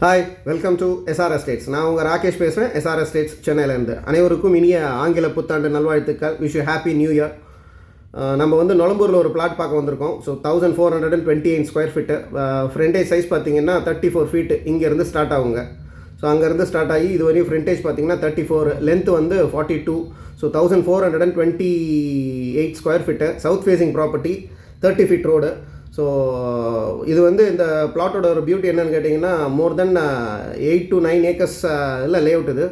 Hi, welcome to SR Estates. நான் உங்கள் ராகேஷ் பேசுகிறேன், எஸ்ஆர் எஸ்டேட்ஸ் சென்னையிலேருந்து. அனைவருக்கும் இனிய ஆங்கில புத்தாண்டு நல்வாழ்த்துக்கள். Wish you happy new year. நம்ம வந்து நொளம்பூரில் ஒரு பிளாட் பார்க்க வந்திருக்கோம். So 1428 square feet. Frontage size பார்த்தீங்கன்னா 34 ஃபீட்டு இங்கேருந்து ஸ்டார்ட் ஆகுங்க. ஸோ அங்கேருந்து ஸ்டார்ட் ஆகி இது வரையும் ஃப்ரண்டேஜ் பார்த்தீங்கன்னா 34, லென்த் வந்து 42. So 1428 square feet, south facing property, 30 feet road. So இது வந்து இந்த பிளாட்டோட ஒரு பியூட்டி என்னென்னு கேட்டிங்கன்னா, மோர் தென் 8 to 9 ஏக்கர்ஸ் இல்லை லேஅவுட் இது.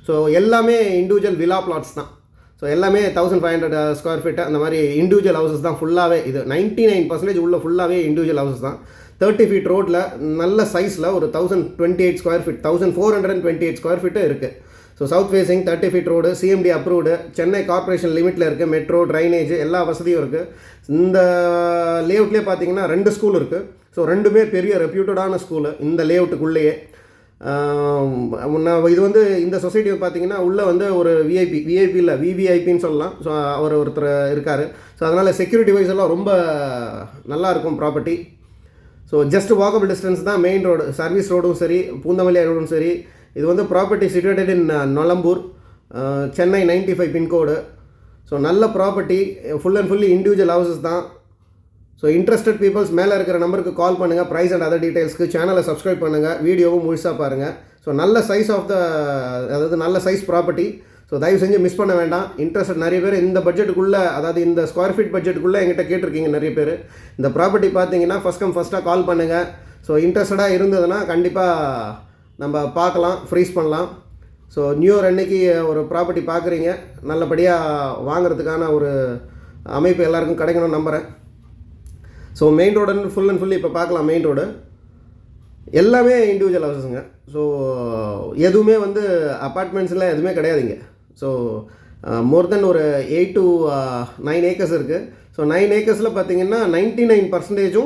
ஸோ எல்லாமே இண்டிவிஜுவல் வில்லா பிளாட்ஸ் தான். ஸோ எல்லாமே 1500 ஸ்கொயர் ஃபீட்டு அந்த மாதிரி இண்டிவிஜுவல் ஹவுசஸ் தான் ஃபுல்லாகவே. இது 99% உள்ள ஃபுல்லாகவே இண்டிவிஜுவல் ஹவுசஸ் தான். 30 ஃபீட் ரோட்டில் நல்ல சைஸில் ஒரு 1028 ஸ்கொயர் ஃபீட், 1428 ஸ்கொயர் ஃபீட்டு இருக்குது. So south facing 30 feet road, CMD approved, Chennai corporation லிமிட்டில் இருக்குது, மெட்ரோ, ட்ரைனேஜ் எல்லா வசதியும் இருக்குது. இந்த லேஅவுட்லேயே பார்த்தீங்கன்னா 2 ஸ்கூல் இருக்குது. ஸோ ரெண்டுமே பெரிய ரெப்யூட்டடான ஸ்கூலு இந்த லேஅவுட்டுக்குள்ளேயே. இது வந்து இந்த சொசைட்டி பார்த்தீங்கன்னா உள்ளே வந்து ஒரு விஐபி இல்லை விவிஐபின்னு சொல்லலாம். ஸோ அவர் ஒருத்தர் இருக்கார். ஸோ அதனால் செக்யூரிட்டி வைஸ் எல்லாம் ரொம்ப நல்லாயிருக்கும் property. So just walkable distance தான் மெயின் ரோடு, சர்வீஸ் ரோடும் சரி, பூந்தமல்லி ரோடும் சரி. இது வந்து property situated in Nolambur, Chennai 95 pincode. So நல்ல property, full and fully individual houses தான். ஸோ இன்ட்ரெஸ்டட் பீப்புள்ஸ் மேலே இருக்கிற நம்பருக்கு கால் பண்ணுங்கள். ப்ரைஸ் அண்ட் அதர் டீட்டெயில்ஸ்க்கு சேனலை சப்ஸ்கிரைப் பண்ணுங்கள், வீடியோவும் முழுசாக பாருங்கள். ஸோ நல்ல சைஸ் அதாவது நல்ல சைஸ் ப்ராப்பர்ட்டி. ஸோ தயவு செஞ்சு மிஸ் பண்ண வேண்டாம். இன்ட்ரெஸ்ட் நிறைய பேர் இந்த பட்ஜெட்டுக்குள்ளே, அதாவது இந்த ஸ்கொயர் ஃபீட் பட்ஜெட்டுக்குள்ளே எங்கிட்ட கேட்டிருக்கீங்க நிறைய பேர். இந்த ப்ராப்பர்ட்டி பார்த்தீங்கன்னா ஃபஸ்ட்டாக கால் பண்ணுங்கள். ஸோ இன்ட்ரெஸ்டடாக இருந்ததுன்னா கண்டிப்பாக நம்ம பார்க்கலாம், ஃப்ரீஸ் பண்ணலாம். ஸோ நியூ இயர் அன்னைக்கு ஒரு ப்ராப்பர்ட்டி பார்க்குறீங்க, நல்லபடியாக வாங்குறதுக்கான ஒரு அமைப்பு எல்லாருக்கும் கிடைக்கணும்னு நம்புகிறேன். ஸோ மெயின் ரோடுன்னு ஃபுல் அண்ட் ஃபுல்லி இப்போ பார்க்கலாம். மெயின் ரோடு எல்லாமே இண்டிவிஜுவல் ஹவுசஸுங்க. ஸோ எதுவுமே வந்து அப்பார்ட்மெண்ட்ஸில் எதுவுமே கிடையாதுங்க. ஸோ மோர் தென் ஒரு 8 to 9 ஏக்கர்ஸ் இருக்குது. ஸோ 9 ஏக்கர்ஸில் பார்த்தீங்கன்னா 99%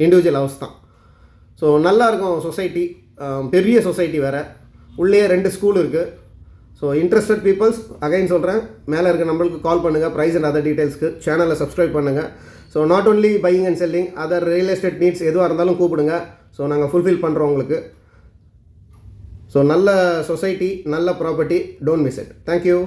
இண்டிவிஜுவல் ஹவுஸ் தான். ஸோ நல்லாயிருக்கும் சொசைட்டி, பெரிய சொசைட்டி வேறு, உள்ளே 2 ஸ்கூல் இருக்குது. ஸோ இன்ட்ரெஸ்டட் பீப்புள்ஸ் அகைன் சொல்கிறேன், மேலே இருக்க நம்பருக்கு கால் பண்ணுங்கள். ப்ரைஸ் அண்ட் அதர் டீட்டெயில்ஸ்க்கு சேனலை சப்ஸ்கிரைப் பண்ணுங்கள். So not only buying and selling, other real estate needs எதுவாக இருந்தாலும் கூப்பிடுங்க. ஸோ நாங்கள் ஃபுல்ஃபில் பண்ணுறோம் உங்களுக்கு. ஸோ நல்ல சொசைட்டி, நல்ல property, don't miss it. Thank you.